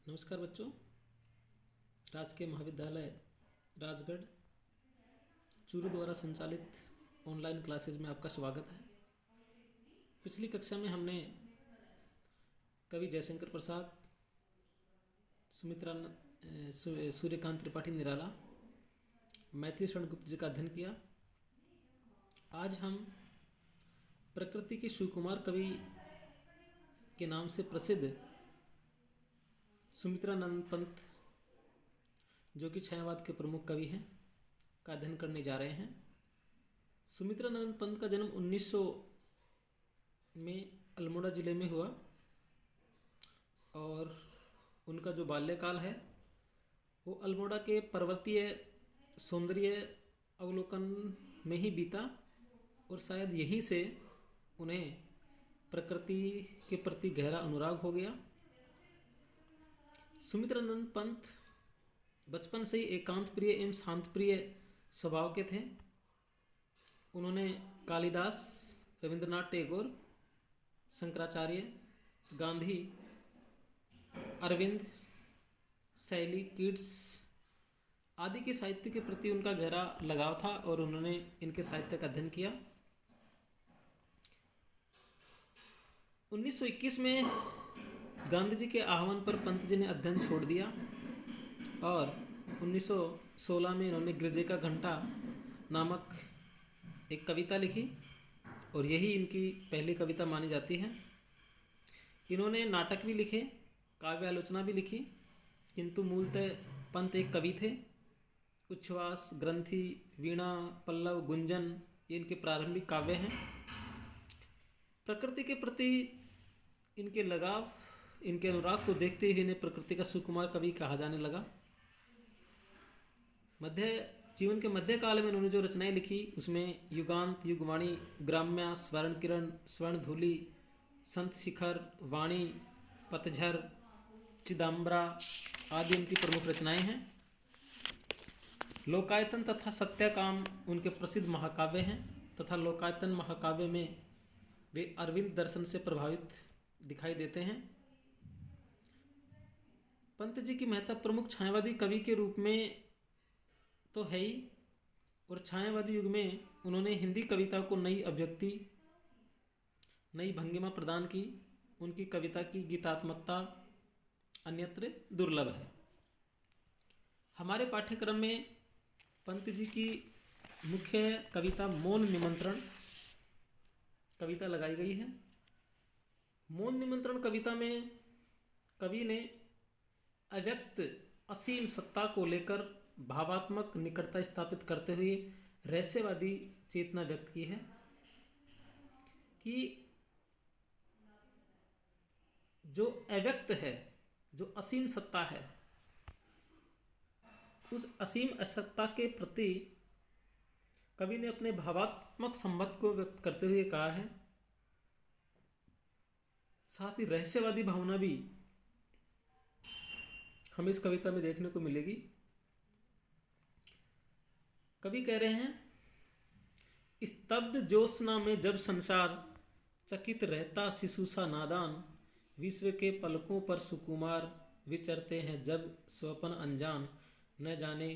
नमस्कार बच्चों। राजकीय महाविद्यालय राजगढ़ चूरू द्वारा संचालित ऑनलाइन क्लासेज में आपका स्वागत है। पिछली कक्षा में हमने कवि जयशंकर प्रसाद, सूर्यकांत त्रिपाठी निराला, मैथिली शरण गुप्त जी का अध्ययन किया। आज हम प्रकृति के शिवकुमार कवि के नाम से प्रसिद्ध सुमित्रानंद पंत, जो कि छायावाद के प्रमुख कवि हैं, का अध्ययन करने जा रहे हैं। सुमित्रानंद पंत का जन्म 1900 में अल्मोड़ा जिले में हुआ और उनका जो बाल्यकाल है वो अल्मोड़ा के पर्वतीय सौंदर्य अवलोकन में ही बीता और शायद यहीं से उन्हें प्रकृति के प्रति गहरा अनुराग हो गया। सुमित्रानंद पंत बचपन से ही एकांत प्रिय एवं शांत प्रिय स्वभाव के थे। उन्होंने कालिदास, रविंद्रनाथ टैगोर, शंकराचार्य, गांधी, अरविंद, शैली, कीट्स आदि के साहित्य के प्रति उनका गहरा लगाव था और उन्होंने इनके साहित्य का अध्ययन किया। 1921 में गांधी जी के आह्वान पर पंत जी ने अध्ययन छोड़ दिया और 1916 में इन्होंने गिरजे का घंटा नामक एक कविता लिखी और यही इनकी पहली कविता मानी जाती है। इन्होंने नाटक भी लिखे, काव्य आलोचना भी लिखी, किंतु मूलतः पंत एक कवि थे। उच्छ्वास, ग्रंथि, वीणा, पल्लव, गुंजन ये इनके प्रारंभिक काव्य हैं। प्रकृति के प्रति इनके लगाव, इनके अनुराग को देखते ही इन्हें प्रकृति का सुकुमार कवि कहा जाने लगा। जीवन के मध्यकाल में इन्होंने जो रचनाएं लिखी उसमें युगांत, युगवाणी, ग्राम्या, स्वर्ण किरण, स्वर्ण धूलि, संत शिखर, वाणी, पतझर, चिदम्बरा आदि उनकी प्रमुख रचनाएं हैं। लोकायतन तथा सत्यकाम उनके प्रसिद्ध महाकाव्य हैं तथा लोकायतन महाकाव्य में वे अरविंद दर्शन से प्रभावित दिखाई देते हैं। पंत जी की महत्ता प्रमुख छायावादी कवि के रूप में तो है ही, और छायावादी युग में उन्होंने हिंदी कविता को नई अभिव्यक्ति, नई भंगिमा प्रदान की। उनकी कविता की गीतात्मकता अन्यत्र दुर्लभ है। हमारे पाठ्यक्रम में पंत जी की मुख्य कविता मौन निमंत्रण कविता लगाई गई है। मौन निमंत्रण कविता में कवि ने अव्यक्त असीम सत्ता को लेकर भावात्मक निकटता स्थापित करते हुए रहस्यवादी चेतना व्यक्त की है कि जो अव्यक्त है, जो असीम सत्ता है, उस असीम असत्ता के प्रति कवि ने अपने भावात्मक संबंध को व्यक्त करते हुए कहा है। साथ ही रहस्यवादी भावना भी हमें इस कविता में देखने को मिलेगी। कवि कह रहे हैं, स्तब्ध ज्योत्सना में जब संसार चकित रहता शिशु सा नादान, विश्व के पलकों पर सुकुमार विचरते हैं जब स्वप्न अनजान, न जाने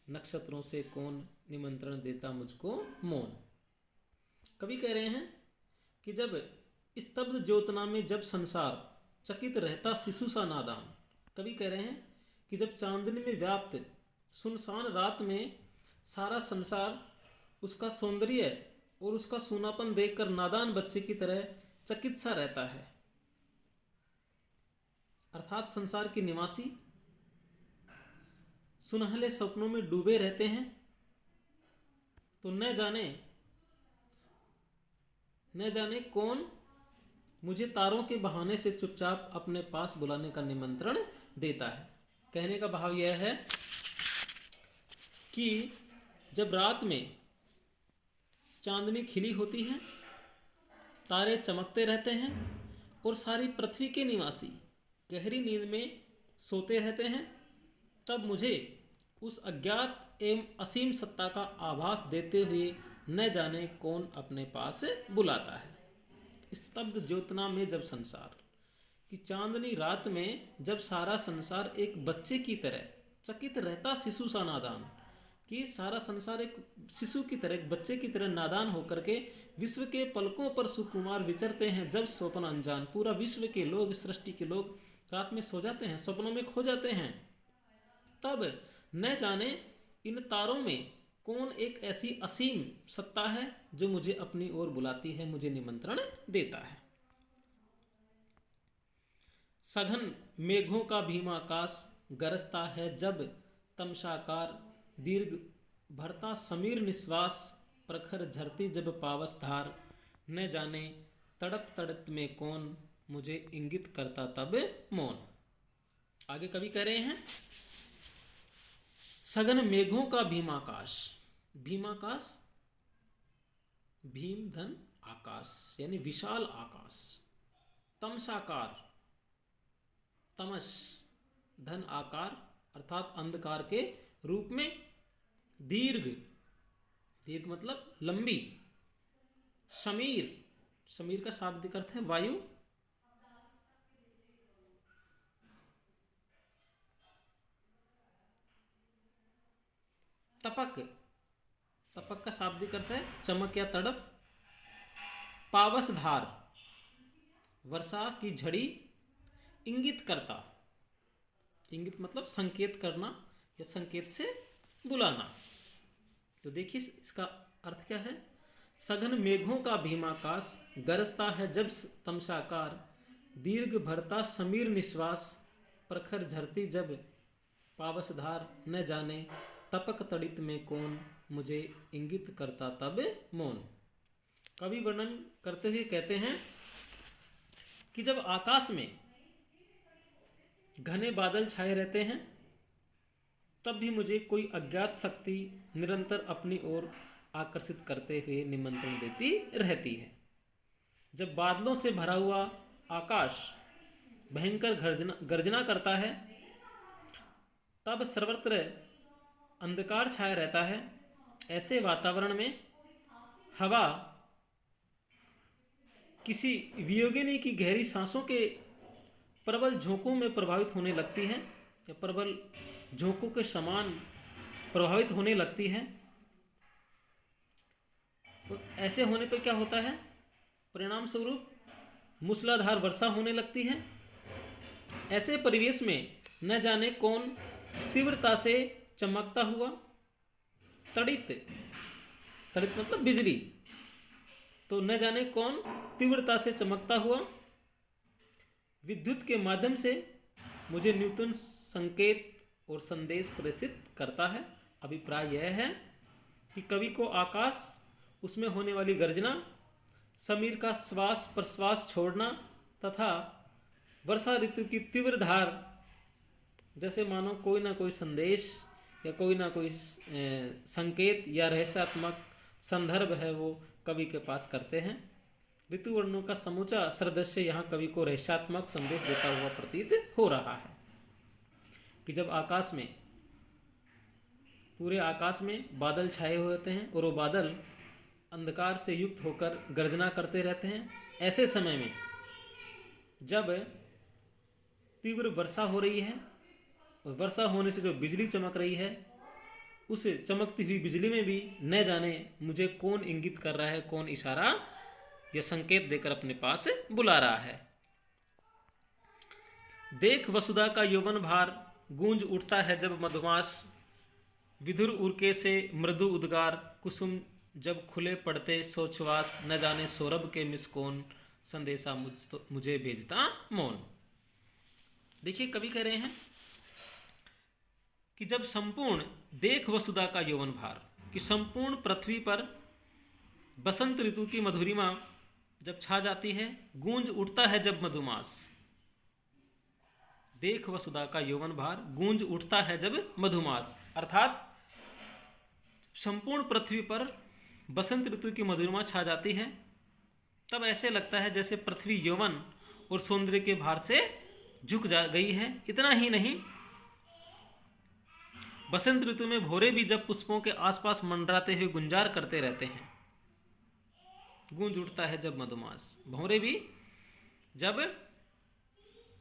नक्षत्रों से कौन निमंत्रण देता मुझको मौन। कवि कह रहे हैं कि जब स्तब्ध ज्योत्सना में जब संसार चकित रहता शिशु सा नादान, कवि कह रहे हैं कि जब चांदनी में व्याप्त सुनसान रात में सारा संसार उसका सौंदर्य और उसका सूनापन देखकर नादान बच्चे की तरह चकित सा रहता है, अर्थात संसार के निवासी सुनहले सपनों में डूबे रहते हैं, तो न जाने कौन मुझे तारों के बहाने से चुपचाप अपने पास बुलाने का निमंत्रण देता है। कहने का भाव यह है कि जब रात में चांदनी खिली होती है, तारे चमकते रहते हैं और सारी पृथ्वी के निवासी गहरी नींद में सोते रहते हैं, तब मुझे उस अज्ञात एवं असीम सत्ता का आभास देते हुए न जाने कौन अपने पास बुलाता है। स्तब्ध ज्योत्सना में जब संसार, कि चांदनी रात में जब सारा संसार एक बच्चे की तरह चकित रहता शिशु सा नादान, कि सारा संसार एक शिशु की तरह, एक बच्चे की तरह नादान होकर के विश्व के पलकों पर सुकुमार विचरते हैं जब स्वप्न अनजान। पूरा विश्व के लोग, सृष्टि के लोग रात में सो जाते हैं, सपनों में खो जाते हैं। तब न जाने इन तारों में कौन एक ऐसी असीम सत्ता है जो मुझे अपनी ओर बुलाती है, मुझे निमंत्रण देता है। सघन मेघों का भीमाकाश गरजता है जब तमशाकार, दीर्घ भरता समीर निश्वास, प्रखर झरती जब पावस धार, न जाने तड़प तड़प में कौन मुझे इंगित करता तब मौन। आगे कवि कह रहे हैं, सघन मेघों का भीमाकाश, भीमाकाश भीम धन आकाश यानी विशाल आकाश, तमसाकार तमस धन आकार अर्थात अंधकार के रूप में, दीर्घ दीर्घ मतलब लंबी, समीर समीर का शाब्दिक अर्थ है वायु, तपक तपक का शाब्दिक अर्थ है चमक या तड़प, पावस धार वर्षा की झड़ी, इंगित करता, इंगित मतलब संकेत करना या संकेत से बुलाना। तो देखिए इसका अर्थ क्या है, सघन मेघों का भीमाकाश गरजता है जब तमसाकार, दीर्घ भरता समीर निश्वास, प्रखर झरती जब पावसधार, न जाने तपक तड़ित में कौन मुझे इंगित करता तब मौन। कवि वर्णन करते हुए कहते हैं कि जब आकाश में घने बादल छाए रहते हैं तब भी मुझे कोई अज्ञात शक्ति निरंतर अपनी ओर आकर्षित करते हुए निमंत्रण देती रहती है। जब बादलों से भरा हुआ आकाश भयंकर गर्जना करता है तब सर्वत्र अंधकार छाया रहता है। ऐसे वातावरण में हवा किसी वियोगिनी की गहरी सांसों के प्रबल झोंकों में प्रभावित होने लगती है या प्रबल झोंकों के समान प्रभावित होने लगती है। तो ऐसे होने पर क्या होता है, परिणाम स्वरूप मूसलाधार वर्षा होने लगती है। ऐसे परिवेश में न जाने कौन तीव्रता से चमकता हुआ, तड़ित तड़ित मतलब बिजली, तो न जाने कौन तीव्रता से चमकता हुआ विद्युत के माध्यम से मुझे न्यूटन संकेत और संदेश प्रेषित करता है। अभिप्राय यह है कि कवि को आकाश, उसमें होने वाली गर्जना, समीर का श्वास प्रश्वास छोड़ना तथा वर्षा ऋतु की तीव्र धार जैसे मानो कोई ना कोई संदेश या कोई ना कोई संकेत या रहस्यात्मक संदर्भ है वो कवि के पास करते हैं। ऋतु वर्णों का समूचा सदृश्य यहाँ कवि को रहस्यात्मक संदेश देता हुआ प्रतीत हो रहा है कि जब आकाश में, पूरे आकाश में बादल छाए हुए होते हैं और वो बादल अंधकार से युक्त होकर गर्जना करते रहते हैं। ऐसे समय में जब तीव्र वर्षा हो रही है और वर्षा होने से जो बिजली चमक रही है, उस चमकती हुई बिजली में भी न जाने मुझे कौन इंगित कर रहा है, कौन इशारा या संकेत देकर अपने पास बुला रहा है। देख वसुधा का यौवन भार, गूंज उठता है जब मधुमास, विधुर उर्के से मृदु उद्गार, कुसुम जब खुले पड़ते सोचवास, न जाने सौरभ के मिसकोन, संदेशा मुझे भेजता मौन। देखिए कवि कह रहे हैं कि जब संपूर्ण देख वसुधा का यौवन भार, कि संपूर्ण पृथ्वी पर बसंत ऋतु की मधुरिमा जब छा जाती है, गूंज उठता है जब मधुमास, देख वसुधा का यौवन भार, गूंज उठता है जब मधुमास, अर्थात संपूर्ण पृथ्वी पर बसंत ऋतु की मधुरिमा छा जाती है तब ऐसे लगता है जैसे पृथ्वी यौवन और सौंदर्य के भार से झुक जा गई है। इतना ही नहीं, बसंत ऋतु में भोरे भी जब पुष्पों के आसपास मंडराते हुए गुंजार करते रहते हैं, गूंज उठता है जब मधुमास, भौरे भी जब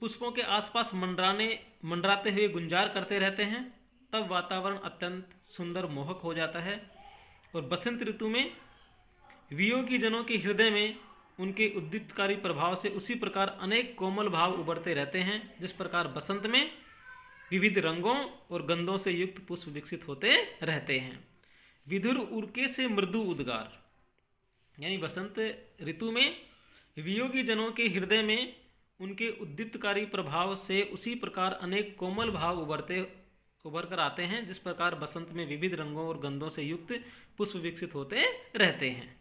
पुष्पों के आसपास मंडराते हुए गुंजार करते रहते हैं, तब वातावरण अत्यंत सुंदर मोहक हो जाता है। और बसंत ऋतु में वियोगी जनों के हृदय में उनके उद्दीप्तकारी प्रभाव से उसी प्रकार अनेक कोमल भाव उभरते रहते हैं, जिस प्रकार बसंत में विविध रंगों और गंधों से युक्त पुष्प विकसित होते रहते हैं। विधुर उर्के से मृदु उद्गार, यानी बसंत ऋतु में वियोगी जनों के हृदय में उनके उद्दीप्तकारी प्रभाव से उसी प्रकार अनेक कोमल भाव उभर कर आते हैं, जिस प्रकार बसंत में विविध रंगों और गंधों से युक्त पुष्प विकसित होते रहते हैं।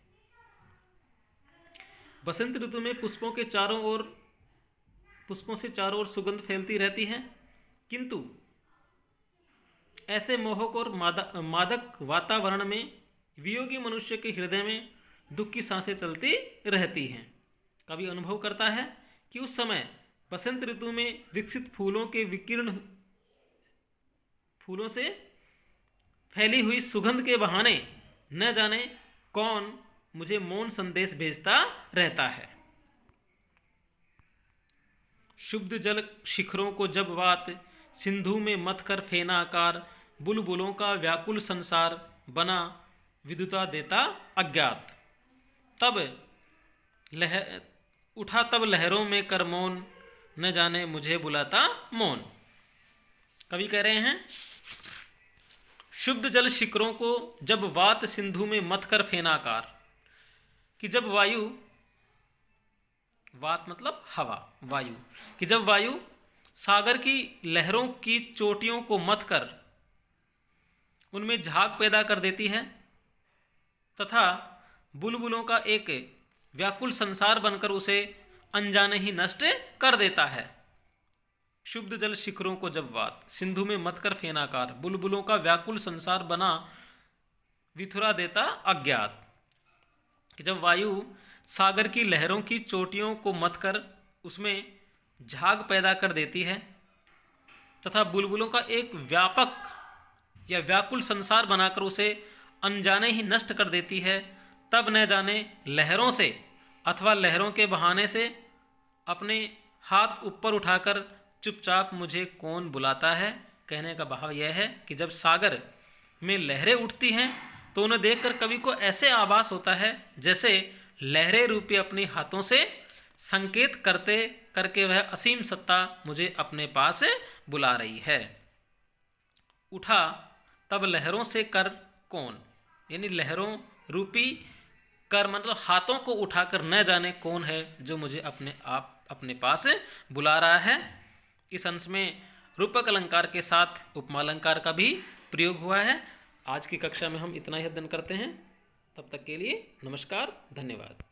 बसंत ऋतु में पुष्पों से चारों ओर सुगंध फैलती रहती है, किंतु ऐसे मोहक और मादक वातावरण में वियोगी मनुष्य के हृदय में दुख की सांसें चलती रहती हैं। कवि अनुभव करता है कि उस समय बसंत ऋतु में विकसित फूलों के विकीर्ण फूलों से फैली हुई सुगंध के बहाने न जाने कौन मुझे मौन संदेश भेजता रहता है। शुद्ध जल शिखरों को जब वात सिंधु में मथ कर फेना आकार, बुलबुलों का व्याकुल संसार बना विद्युता देता अज्ञात। तब लहरों में कर मौन, न जाने मुझे बुलाता मौन। कवि कह रहे हैं, शुद्ध जल शिखरों को जब वात सिंधु में मथ कर फेनाकार, कि जब वायु, वात मतलब हवा, वायु, कि जब वायु सागर की लहरों की चोटियों को मथ कर उनमें झाग पैदा कर देती है तथा बुलबुलों का एक व्याकुल संसार बनकर उसे अनजाने ही नष्ट कर देता है। शुद्ध जल शिखरों को जब वात सिंधु में मथ कर फेनाकार, बुलबुलों का व्याकुल संसार बना विथुरा देता अज्ञात, कि जब वायु सागर की लहरों की चोटियों को मथ कर उसमें झाग पैदा कर देती है तथा बुलबुलों का एक व्यापक या व्याकुल संसार बनाकर उसे अनजाने ही नष्ट कर देती है, तब न जाने लहरों से अथवा लहरों के बहाने से अपने हाथ ऊपर उठाकर चुपचाप मुझे कौन बुलाता है। कहने का भाव यह है कि जब सागर में लहरें उठती हैं तो उन्हें देखकर कवि को ऐसे आभास होता है जैसे लहरें रूपी अपने हाथों से संकेत करके वह असीम सत्ता मुझे अपने पास बुला रही है। उठा तब लहरों से कर कौन, यानी लहरों रूपी कर मतलब हाथों को उठाकर न जाने कौन है जो मुझे अपने पास बुला रहा है। इस अंश में रूपक अलंकार के साथ उपमा अलंकार का भी प्रयोग हुआ है। आज की कक्षा में हम इतना ही अध्ययन करते हैं। तब तक के लिए नमस्कार, धन्यवाद।